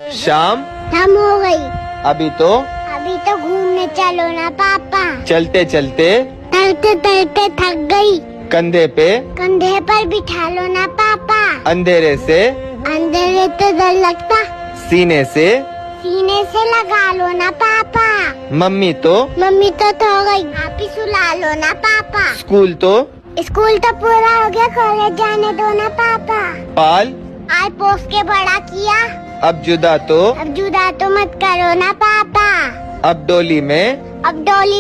शाम शाम हो गई। अभी तो घूमने चलो ना पापा। चलते चलते चलते चलते थक गई। कंधे पे कंधे पर बिठा लो ना पापा। अंधेरे से अंधेरे तो डर लगता। सीने से लगा लो ना पापा। मम्मी तो सो गई। आप ही सुला लो ना पापा। स्कूल तो पूरा हो गया, कॉलेज जाने दो ना पापा। पाल आज पोस के बड़ा किया। अब जुदा तो मत करो ना पापा। अब डोली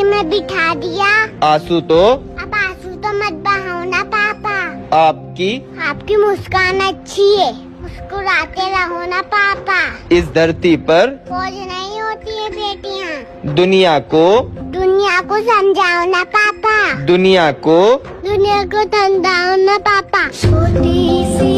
में बिठा दिया। आंसू अब आंसू तो मत बहाओ ना पापा। आपकी मुस्कान अच्छी है, मुस्कुराते रहो ना पापा। इस धरती पर बोझ नहीं होती है बेटियाँ। दुनिया को समझाओ ना पापा। दुनिया को समझाओ ना पापा। छोटी सी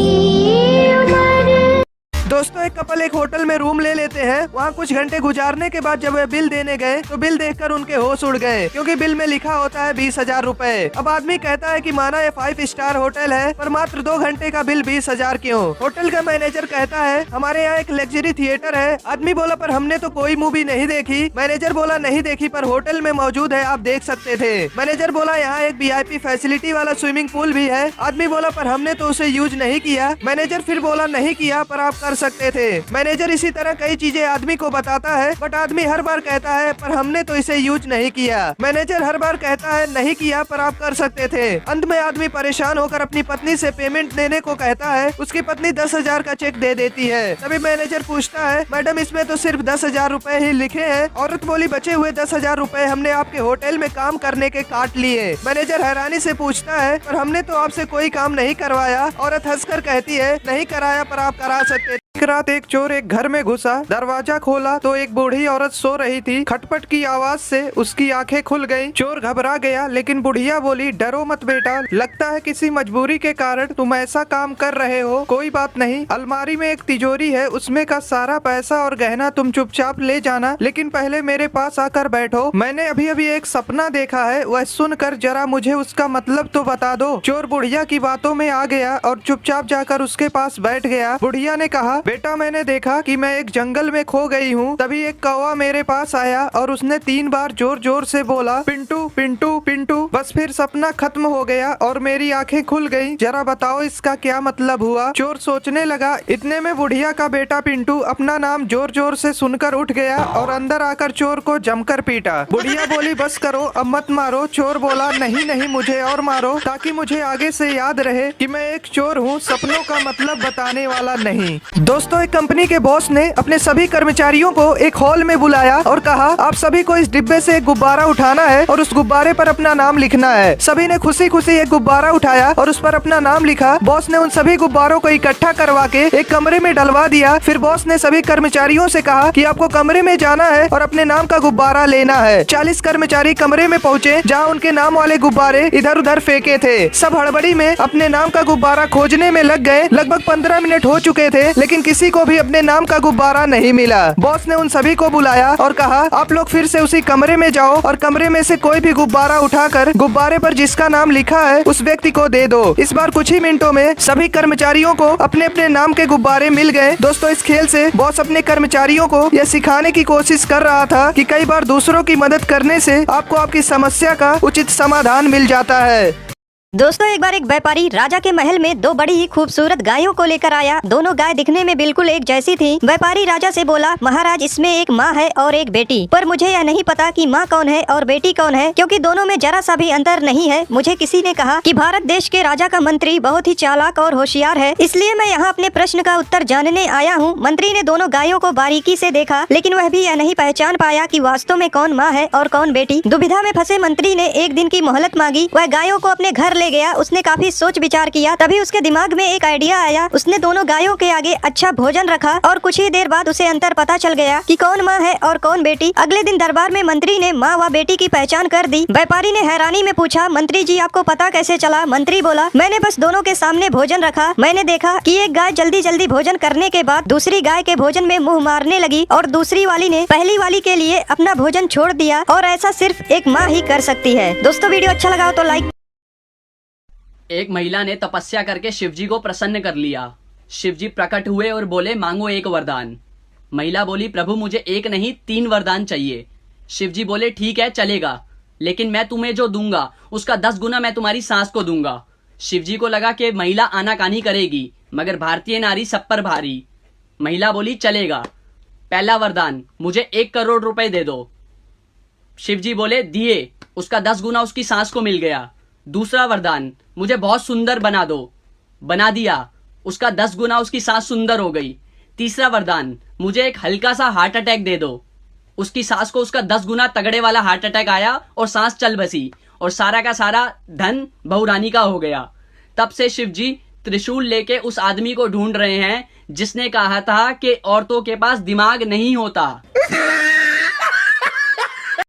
दोस्तों, एक कपल एक होटल में रूम ले लेते हैं। वहाँ कुछ घंटे गुजारने के बाद जब वे बिल देने गए तो बिल देखकर उनके होश उड़ गए, क्योंकि बिल में लिखा होता है 20,000 रूपए। अब आदमी कहता है कि माना ये 5 स्टार होटल है, पर मात्र 2 घंटे का बिल 20,000 क्यों? होटल का मैनेजर कहता है हमारे यहाँ एक लग्जरी थिएटर है। आदमी बोला पर हमने तो कोई मूवी नहीं देखी। मैनेजर बोला नहीं देखी, पर होटल में मौजूद है, आप देख सकते थे। मैनेजर बोला यहाँ एक VIP फैसिलिटी वाला स्विमिंग पूल भी है। आदमी बोला पर हमने तो उसे यूज नहीं किया। मैनेजर फिर बोला नहीं किया, पर आप कर सकते थे। मैनेजर इसी तरह कई चीजें आदमी को बताता है, बट आदमी हर बार कहता है पर हमने तो इसे यूज नहीं किया। मैनेजर हर बार कहता है नहीं किया, पर आप कर सकते थे। अंत में आदमी परेशान होकर अपनी पत्नी से पेमेंट देने को कहता है। उसकी पत्नी 10,000 का चेक दे देती है। तभी मैनेजर पूछता है मैडम इसमें तो सिर्फ 10,000 रूपए ही लिखे हैं। औरत बोली बचे हुए 10,000 रूपए हमने आपके होटल में काम करने के काट लिए। मैनेजर हैरानी से पूछता है पर हमने तो आपसे कोई काम नहीं करवाया। औरत हंसकर कहती है नहीं कराया, पर आप करा सकते। एक रात एक चोर एक घर में घुसा। दरवाजा खोला तो एक बूढ़ी औरत सो रही थी। खटपट की आवाज से उसकी आंखें खुल गईं। चोर घबरा गया, लेकिन बुढ़िया बोली डरो मत बेटा, लगता है किसी मजबूरी के कारण तुम ऐसा काम कर रहे हो। कोई बात नहीं, अलमारी में एक तिजोरी है, उसमें का सारा पैसा और गहना तुम चुपचाप ले जाना, लेकिन पहले मेरे पास आकर बैठो। मैंने अभी अभी एक सपना देखा है, वह सुनकर जरा मुझे उसका मतलब तो बता दो। चोर बुढ़िया की बातों में आ गया और चुपचाप जाकर उसके पास बैठ गया। बुढ़िया ने कहा बेटा मैंने देखा कि मैं एक जंगल में खो गई हूँ। तभी एक कौवा मेरे पास आया और उसने 3 बार जोर जोर से बोला पिंटू पिंटू पिंटू। बस फिर सपना खत्म हो गया और मेरी आंखें खुल गई। जरा बताओ इसका क्या मतलब हुआ? चोर सोचने लगा। इतने में बुढ़िया का बेटा पिंटू अपना नाम जोर जोर से सुनकर उठ गया और अंदर आकर चोर को जमकर पीटा। बुढ़िया बोली बस करो, अब मत मारो। चोर बोला नहीं नहीं, मुझे और मारो, ताकि मुझे आगे से याद रहे कि मैं एक चोर हूँ, सपनों का मतलब बताने वाला नहीं। दोस्तों, एक कंपनी के बॉस ने अपने सभी कर्मचारियों को एक हॉल में बुलाया और कहा आप सभी को इस डिब्बे से एक गुब्बारा उठाना है और उस गुब्बारे पर अपना नाम लिखना है। सभी ने खुशी खुशी एक गुब्बारा उठाया और उस पर अपना नाम लिखा। बॉस ने उन सभी गुब्बारों को इकट्ठा करवा के एक कमरे में डलवा दिया। फिर बॉस ने सभी कर्मचारियों से कहा कि आपको कमरे में जाना है और अपने नाम का गुब्बारा लेना है। 40 कर्मचारी कमरे में पहुँचे, जहाँ उनके नाम वाले गुब्बारे इधर उधर फेंके थे। सब हड़बड़ी में अपने नाम का गुब्बारा खोजने में लग गए। लगभग 15 मिनट हो चुके थे, लेकिन किसी को भी अपने नाम का गुब्बारा नहीं मिला। बॉस ने उन सभी को बुलाया और कहा आप लोग फिर से उसी कमरे में जाओ और कमरे में से कोई भी गुब्बारा उठाकर गुब्बारे पर जिसका नाम लिखा है उस व्यक्ति को दे दो। इस बार कुछ ही मिनटों में सभी कर्मचारियों को अपने अपने नाम के गुब्बारे मिल गए। दोस्तों, इस खेल से बॉस अपने कर्मचारियों को यह सिखाने की कोशिश कर रहा था कि कई बार दूसरों की मदद करने से आपको आपकी समस्या का उचित समाधान मिल जाता है। दोस्तों, एक बार एक व्यापारी राजा के महल में 2 बड़ी ही खूबसूरत गायों को लेकर आया। दोनों गाय दिखने में बिल्कुल एक जैसी थी। व्यापारी राजा से बोला महाराज इसमें एक माँ है और एक बेटी, पर मुझे यह नहीं पता कि माँ कौन है और बेटी कौन है, क्योंकि दोनों में जरा सा भी अंतर नहीं है। मुझे किसी ने कहा कि भारत देश के राजा का मंत्री बहुत ही चालाक और होशियार है, इसलिए मैं यहाँ अपने प्रश्न का उत्तर जानने आया हूँ। मंत्री ने दोनों गायों को बारीकी से देखा, लेकिन वह भी यह नहीं पहचान पाया कि वास्तव में कौन माँ है और कौन बेटी। दुविधा में फंसे मंत्री ने एक दिन की मोहलत मांगी। वह गायों को अपने घर ले गया। उसने काफी सोच विचार किया। तभी उसके दिमाग में एक आइडिया आया। उसने दोनों गायों के आगे अच्छा भोजन रखा और कुछ ही देर बाद उसे अंतर पता चल गया कि कौन माँ है और कौन बेटी। अगले दिन दरबार में मंत्री ने माँ व बेटी की पहचान कर दी। व्यापारी ने हैरानी में पूछा मंत्री जी आपको पता कैसे चला? मंत्री बोला मैंने बस दोनों के सामने भोजन रखा। मैंने देखा कि एक गाय जल्दी जल्दी भोजन करने के बाद दूसरी गाय के भोजन में मुँह मारने लगी और दूसरी वाली ने पहली वाली के लिए अपना भोजन छोड़ दिया, और ऐसा सिर्फ एक माँ ही कर सकती है। दोस्तों, वीडियो अच्छा लगा हो तो लाइक। एक महिला ने तपस्या करके शिवजी को प्रसन्न कर लिया। शिवजी प्रकट हुए और बोले मांगो एक वरदान। महिला बोली, प्रभु मुझे एक नहीं 3 वरदान चाहिए। शिव जी बोले, ठीक है चलेगा, लेकिन मैं तुम्हें जो दूंगा उसका 10 गुना मैं तुम्हारी सास को दूंगा। शिव जी को लगा कि महिला आनाकानी करेगी, मगर भारतीय नारी सब पर भारी। महिला बोली, चलेगा। पहला वरदान, मुझे 1 करोड़ रुपए दे दो। शिव जी बोले, दिए, उसका 10 गुना उसकी सास को मिल गया। दूसरा वरदान, मुझे बहुत सुंदर बना दो। बना दिया, उसका 10 गुना उसकी सास सुंदर हो गई। तीसरा वरदान, मुझे एक हल्का सा हार्ट अटैक दे दो। उसकी सास को उसका 10 गुना तगड़े वाला हार्ट अटैक आया और सांस चल बसी और सारा का सारा धन बहुरानी का हो गया। तब से शिव जी त्रिशूल लेके उस आदमी को ढूंढ रहे हैं जिसने कहा था कि औरतों के पास दिमाग नहीं होता।